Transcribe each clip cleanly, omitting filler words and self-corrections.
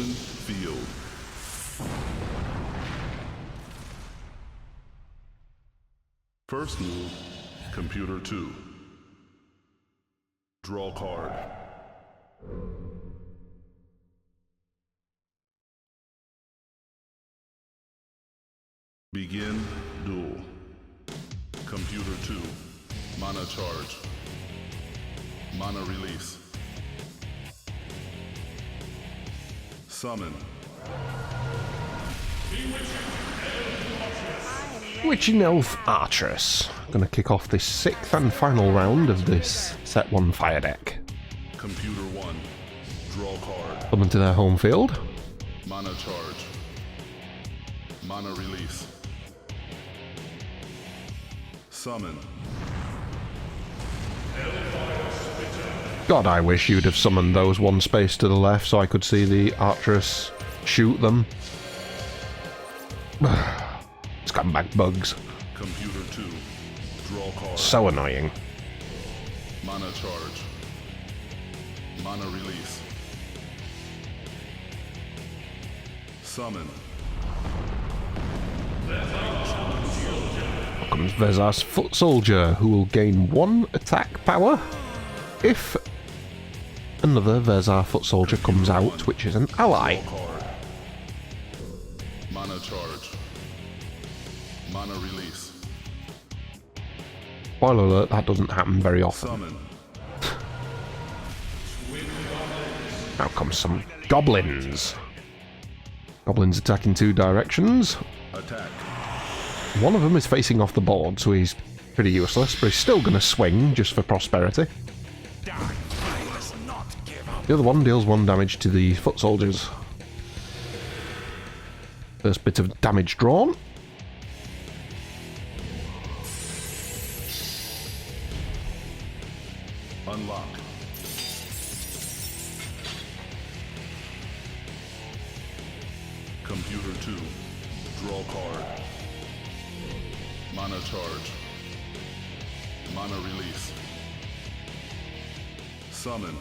Open field. First move, computer 2. Draw card. Begin duel. Computer 2. Mana charge. Mana release. Summon. Witching Elf Archeress. Gonna kick off this 6th and final round of this set 1 fire deck. Computer 1. Draw card. Coming to their home field. Mana charge. Mana release. Summon. God, I wish you'd have summoned those one space to the left so I could see the Archeress shoot them. Scumbag bugs. Computer 2. Draw card. So annoying. Mana charge. Mana release. Summon. Comes Vezar's Foot Soldier, who will gain 1 attack power if another Vezar Foot Soldier comes out, which is an ally. Card. Mana charge. Mana release. Spoiler alert, that doesn't happen very often. Summon. Now comes some goblins. Goblins attack in 2 directions. Attack. One of them is facing off the board, so he's pretty useless, but he's still going to swing just for prosperity. The other one deals 1 damage to the foot soldiers. First bit of damage drawn. Unlock. Computer 2. Draw card. Mana charge. Mana release. Summon.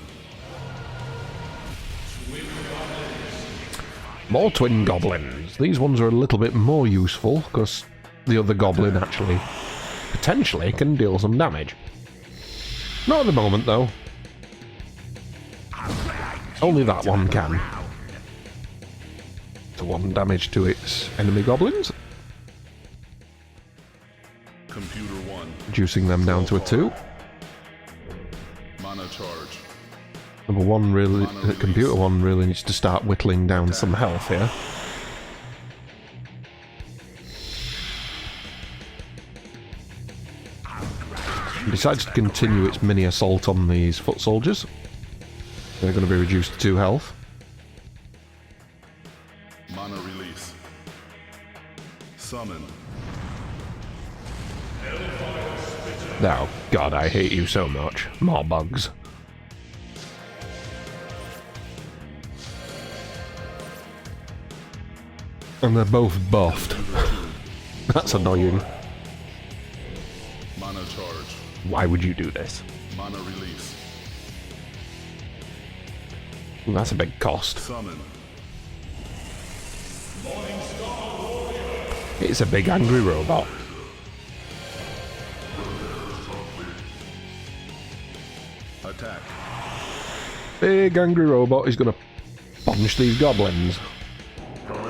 More twin goblins. These ones are a little bit more useful, because the other goblin actually, potentially, can deal some damage. Not at the moment, though. Only that one can. So 1 damage to its enemy goblins. Computer 1. Reducing them down to a 2. Mana charge. Number 1 really, computer 1 really needs to start whittling down some health here. It decides to continue its mini assault on these foot soldiers. They're going to be reduced to 2 health. Mana release. Summon. Oh, God, I hate you so much. More bugs. And they're both buffed. That's annoying. Mana charge. Why would you do this? Mana release. Well, that's a big cost. Summon. It's a big angry robot. Attack. Big angry robot is going to punch these goblins.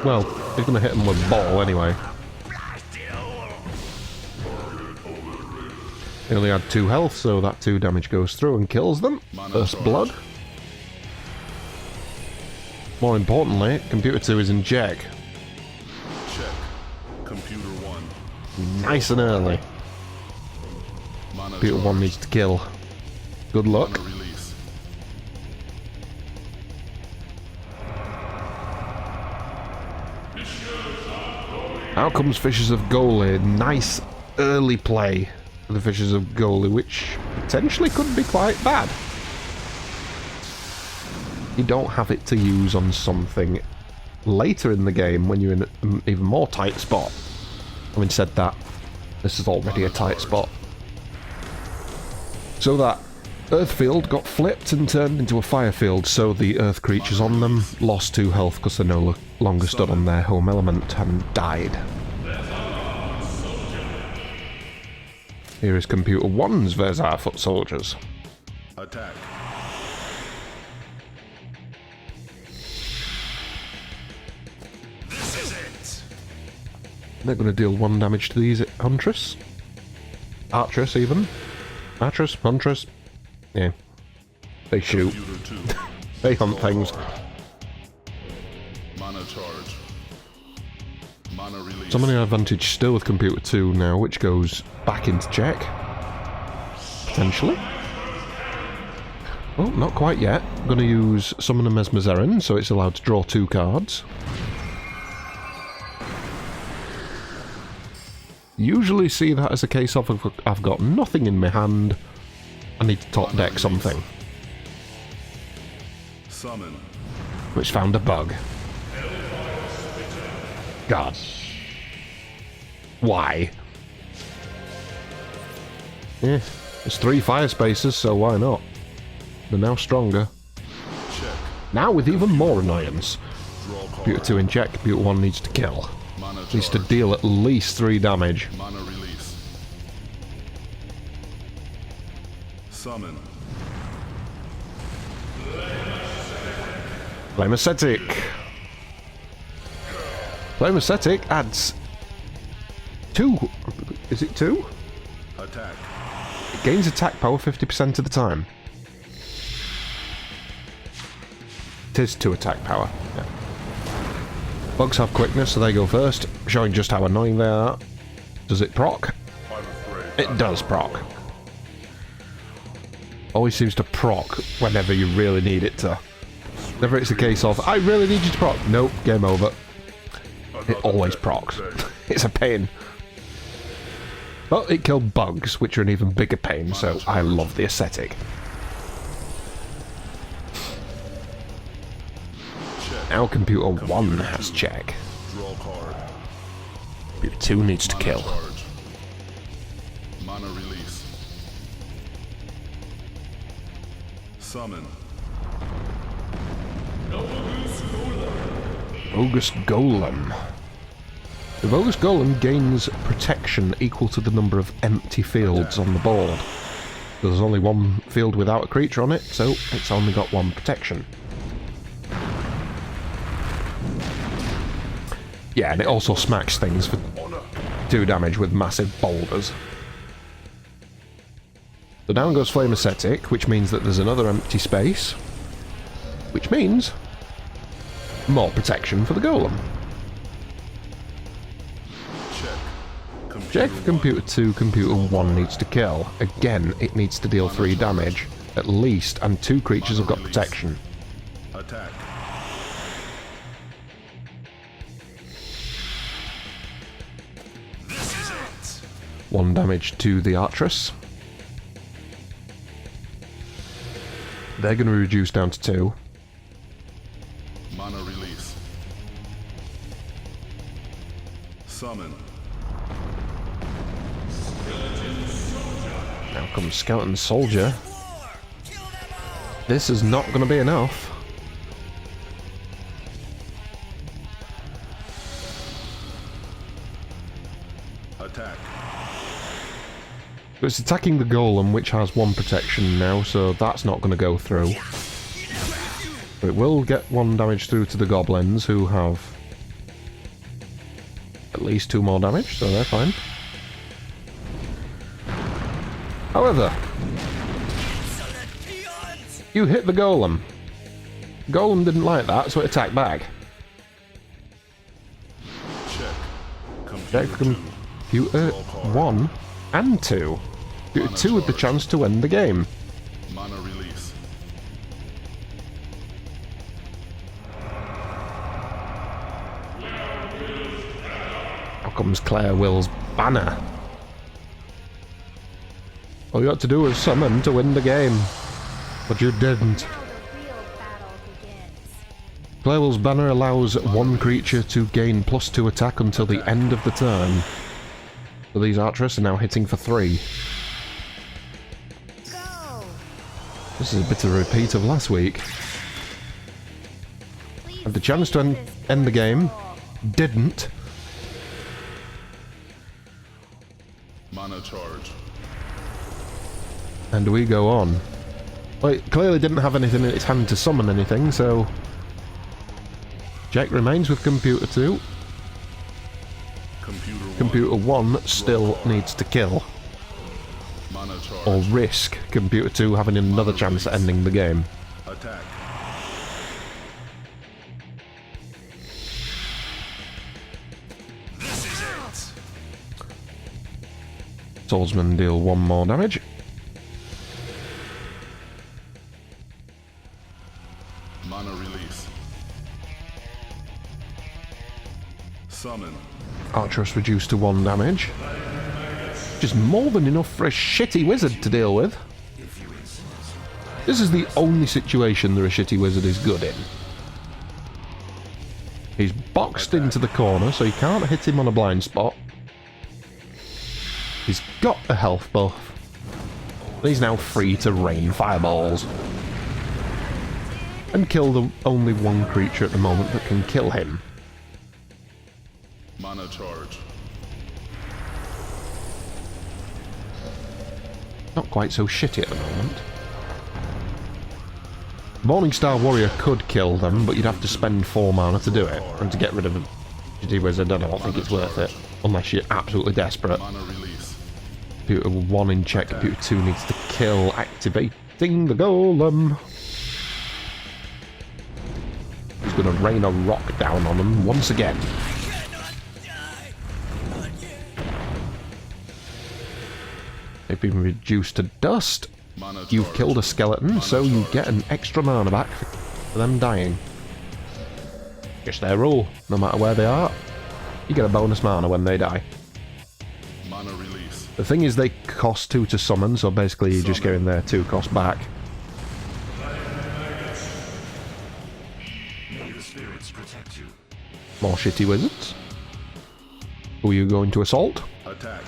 Well, he's going to hit them with a ball anyway. They only had 2 health, so that 2 damage goes through and kills them. First blood. More importantly, computer 2 is in check. Check. Computer 1. Nice and early. Mana Computer 1 charge. needs to kill. Good luck. Mana release. Out comes Fishers of Goalie. Nice early play for the Fishers of Goalie, which potentially could be quite bad. You don't have it to use on something later in the game when you're in an even more tight spot. Having said that, this is already a tight spot. So that Earth field got flipped and turned into a fire field, so the earth creatures on them lost 2 health because they no longer stood on their home element and died. Here is Computer 1's Versar foot soldiers. Attack. This is it. They're going to deal 1 damage to these Huntress. Archeress, even. Archeress, Huntress. Yeah. They shoot. They hunt things. Mana charge. Mana release. Summoning advantage still with Computer 2 now, which goes back into check. Potentially. Oh, not quite yet. I'm going to use Summon a Mesmezerin, so it's allowed to draw 2 cards. Usually see that as a case of I've got nothing in my hand. I need to top deck something. Summon. Which found a bug. God. Why? Yeah, there's 3 fire spaces, so why not? They're now stronger. Check. Now with even more annoyance. Draw card. Computer 2 in check, Computer 1 needs to kill. Mana Needs to charge. deal at least 3 damage. Mana release. Summon. Flame Ascetic. Flame Ascetic adds 2. Is it 2? Attack. It gains attack power 50% of the time. It is 2 attack power. Yeah. Bugs have quickness, so they go first, showing just how annoying they are. Does it proc? I'm afraid. It does proc. Always seems to proc whenever you really need it to. Never it's a case of, I really need you to proc. Nope, game over. It always procs. It's a pain. But it killed bugs, which are an even bigger pain, so I love the Ascetic. Now Computer 1 has check. Draw card. Computer 2 needs to Mana kill. charge. Mana release. Summon. Bogus Golem. The Bogus Golem gains protection equal to the number of empty fields on the board. There's only 1 field without a creature on it, so it's only got 1 protection. Yeah, and it also smacks things for 2 damage with massive boulders. So down goes Flame Ascetic, which means that there's another empty space, which means more protection for the Golem. Check for Computer 2, Computer 1 needs to kill. Again, it needs to deal 3 damage, at least, and 2 creatures have got protection. Attack. This is it. 1 damage to the Archeress. They're going to reduce down to 2. Mana release. Summon. Now comes Skeleton Soldier. This is not going to be enough. Attack. But it's attacking the Golem, which has 1 protection now, so that's not going to go through. But it will get 1 damage through to the Goblins, who have at least 2 more damage, so they're fine. However, you hit the Golem. Golem didn't like that, so it attacked back. Check. Check Computer 2. Computer 1 and 2. Computer 2 with the chance to end the game. Mana release. Now comes Claire Will's banner. All you had to do was summon to win the game. But you didn't. Claire Will's banner allows 1 creature to gain +2 attack until the end of the turn. So these Archers are now hitting for 3. This is a bit of a repeat of last week. Had the chance to end the game. Didn't. Mana charge. And we go on. Well, it clearly didn't have anything in its hand to summon anything, so... Check remains with Computer 2. Computer 1 still needs to kill. Mana charge. Or risk Computer 2 having another chance at ending the game. Attack. This is it. Swordsman deal 1 more damage. Mana release. Summon. Archeress reduced to 1 damage. Which is more than enough for a shitty wizard to deal with. This is the only situation that a shitty wizard is good in. He's boxed into the corner, so you can't hit him on a blind spot. He's got a health buff. He's now free to rain fireballs. And kill the only one creature at the moment that can kill him. Mana charge. Not quite so shitty at the moment. Morningstar Warrior could kill them, but you'd have to spend 4 mana to do it. And to get rid of a shitty wizard, I don't think it's worth it. Unless you're absolutely desperate. Mana release. Computer 1 in check, Computer 2 needs to kill, activating the golem. He's going to rain a rock down on them once again. They've been reduced to dust. Mana You've charge. killed a skeleton, so you get an extra mana back for them dying. Just their rule. No matter where they are, you get a bonus mana when they die. Mana release. The thing is, they cost 2 to summon, so basically you're just getting their 2 cost back. May the spirits protect you. More shitty wizards. Who are you going to assault? Attack.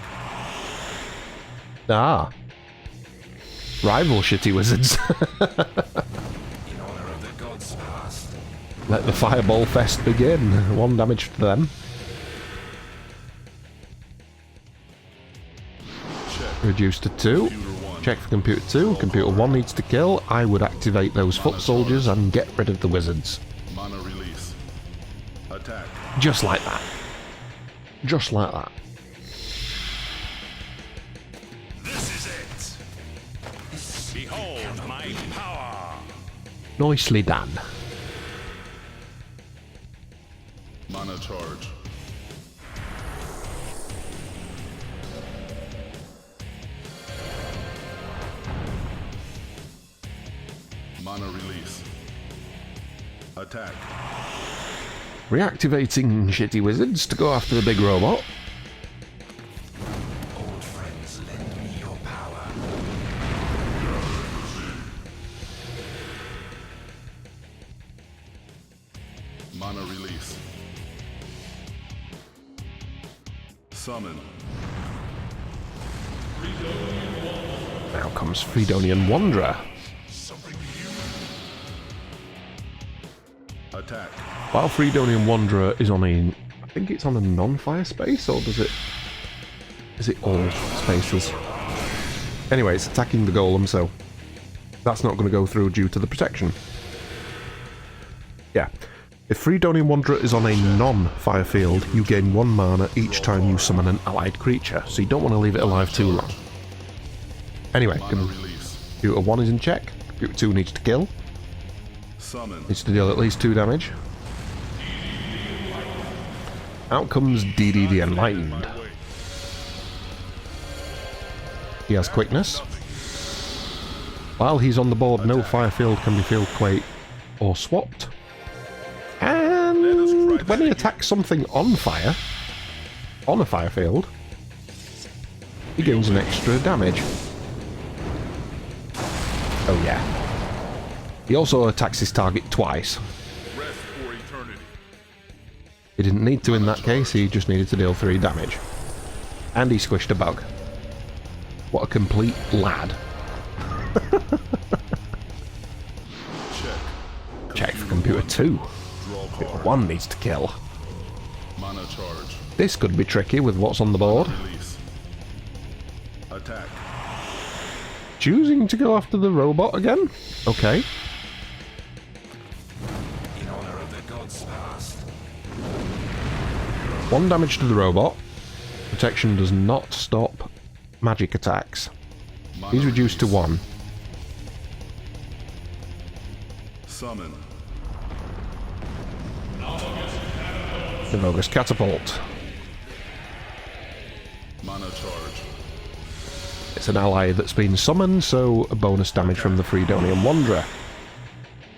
Ah. Rival shitty wizards. In honor of the gods past. Let the fireball fest begin. 1 damage to them. Check. Reduced to 2. Computer 1. Check for Computer 2. Computer 1 needs to kill. I would activate those foot soldiers and get rid of the wizards. Mana release. Attack. Just like that. Just like that. This is it. Behold my power. Nicely done. Mana charge. Mana release. Attack. Reactivating shitty wizards to go after the big robot. Old friends, lend me your power. Mana release. Summon. Now comes Fredonian Wanderer. Something human. Attack. While Fredonian Wanderer is on a... I think it's on a non-fire space, or does it... Is it all spaces? Anyway, it's attacking the golem, so... That's not going to go through due to the protection. Yeah. If Fredonian Wanderer is on a non-fire field, you gain 1 mana each time you summon an allied creature, so you don't want to leave it alive too long. Anyway, Mana release. Computer 1 is in check, Computer 2 needs to kill, Summon. needs to deal at least 2 damage. Out comes DD the Enlightened. My way. He has quickness. While he's on the board, no fire field can be field quake or swapped. And when he attacks something on fire, on a fire field, he gains an extra damage. Oh yeah. He also attacks his target twice. Rest for eternity. He didn't need to in that case, he just needed to deal 3 damage. And he squished a bug. What a complete lad. Computer 2. Draw Computer card. 1 needs to kill. Mana charge. This could be tricky with what's on the board. Release. Attack. Choosing to go after the robot again? Okay. In honor of the gods past. 1 damage to the robot. Protection does not stop magic attacks. Mana He's reduced to release. 1. Summon. The Bogus Catapult. Mana charge. It's an ally that's been summoned, so a bonus damage from the Freedonian Wanderer.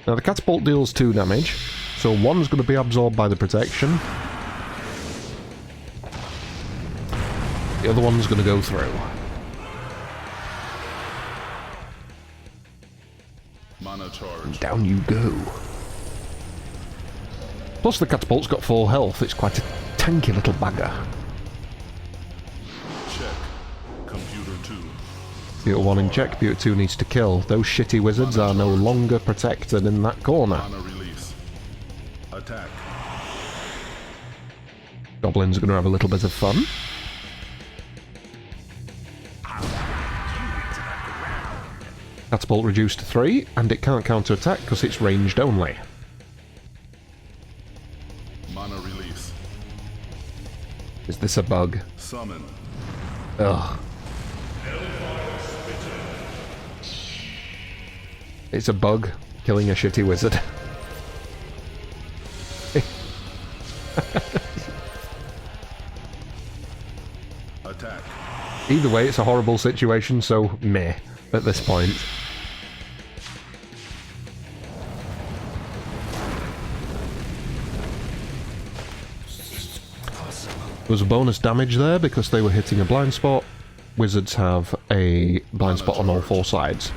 Now the catapult deals 2 damage, so 1's going to be absorbed by the protection. The other one's going to go through. Mana charge. Down you go. Plus the catapult's got 4 health, it's quite a tanky little bagger. Check. Computer 2. Computer 1 in check, Computer 2 needs to kill. Those shitty wizards are no longer protected in that corner. Mana release. Attack. Goblins are going to have a little bit of fun. Catapult reduced to 3, and it can't counter-attack because it's ranged only. Mana release. Is this a bug? Summon. Ugh. It's a bug, killing a shitty wizard. Attack. Either way, it's a horrible situation, so meh at this point. There was a bonus damage there because they were hitting a blind spot. Wizards have a blind spot on all 4 sides.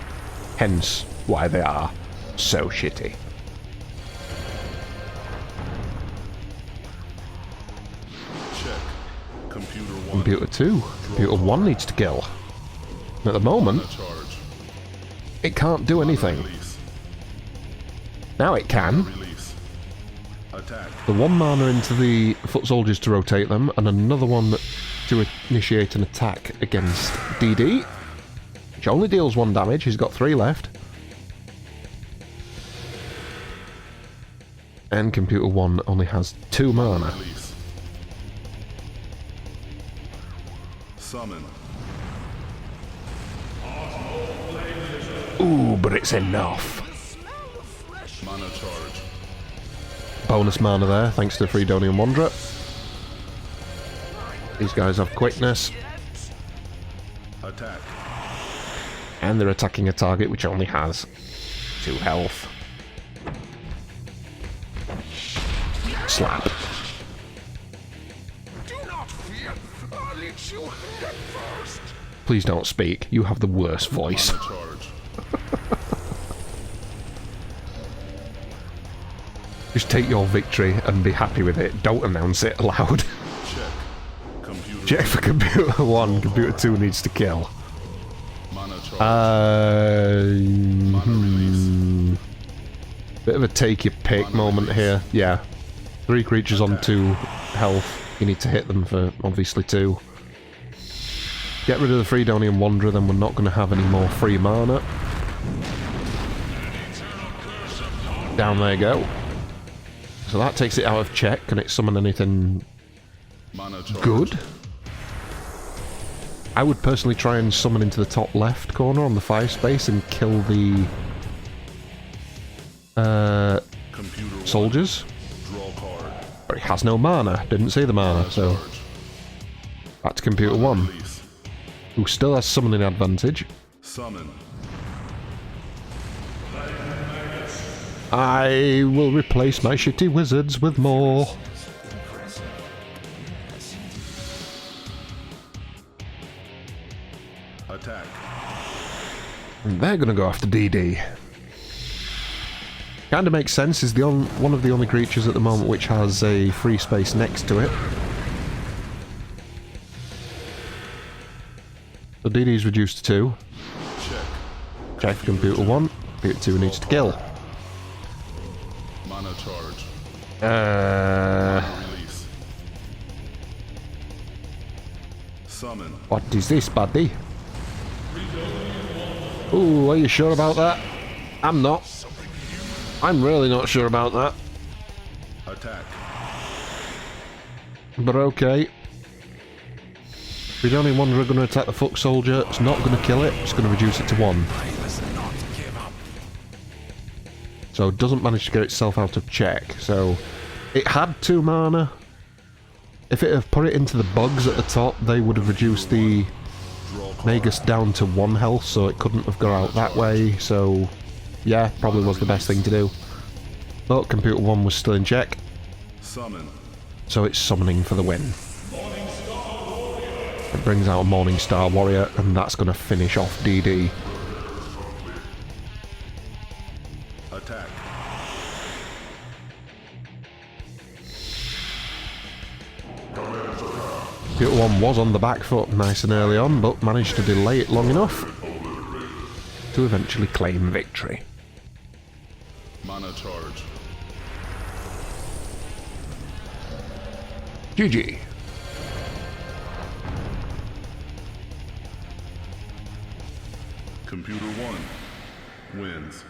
Hence why they are so shitty. Check. Computer 1. Computer 2. Computer 1 needs to kill. At the moment, Mana charge. it can't do anything. Release. Now it can. Release. Attack. The 1 mana into the foot soldiers to rotate them, and another one to initiate an attack against DD, which only deals 1 damage. He's got 3 left. And Computer 1 only has 2 mana. Release. Summon. Ooh, but it's enough. Mana charge. Bonus mana there, thanks to Freedonian Wanderer. These guys have quickness, Attack. and they're attacking a target which only has 2 health. Slap. Do not fear. I'll let you get first. Please don't speak, you have the worst voice. Mana charge. Just take your victory and be happy with it. Don't announce it aloud. Check. Computer. Check for Computer 1. Computer 2 needs to kill. Mana charge. Mana release. Bit of a take your pick moment here. Yeah. 3 creatures on 2 health. You need to hit them for obviously 2. Get rid of the Freedonian Wanderer, then we're not going to have any more free mana. Down they go. So that takes it out of check. Can it summon anything Mana charge. good? I would personally try and summon into the top left corner on the 5 space and kill the Computer 1. soldiers. Draw card. But it has no mana. Didn't see the mana, so Charge. back to Computer 1, Release. who still has summoning advantage. Summon. I will replace my shitty wizards with more. Attack. And they're going to go after DD. Kinda makes sense, is one of the only creatures at the moment which has a free space next to it. So DD is reduced to 2. Check. Check for Computer 1. Computer 2 needs to kill. Mana charge. Release. Summon. What is this, buddy? Ooh, are you sure about that? I'm not. I'm really not sure about that. Attack. But okay. If you're the only one who are going to attack the foot soldier, it's not going to kill it, it's going to reduce it to 1. So it doesn't manage to get itself out of check. So it had 2 mana. If it had put it into the bugs at the top, they would have reduced the Magus down to 1 health, so it couldn't have got out that way. So yeah, probably was the best thing to do. But Computer 1 was still in check. Summon. So it's summoning for the win. It brings out a Morning Star Warrior, and that's going to finish off DD. Attack. Computer 1 was on the back foot nice and early on, but managed to delay it long enough to eventually claim victory. Mana charge. GG. Computer 1 wins.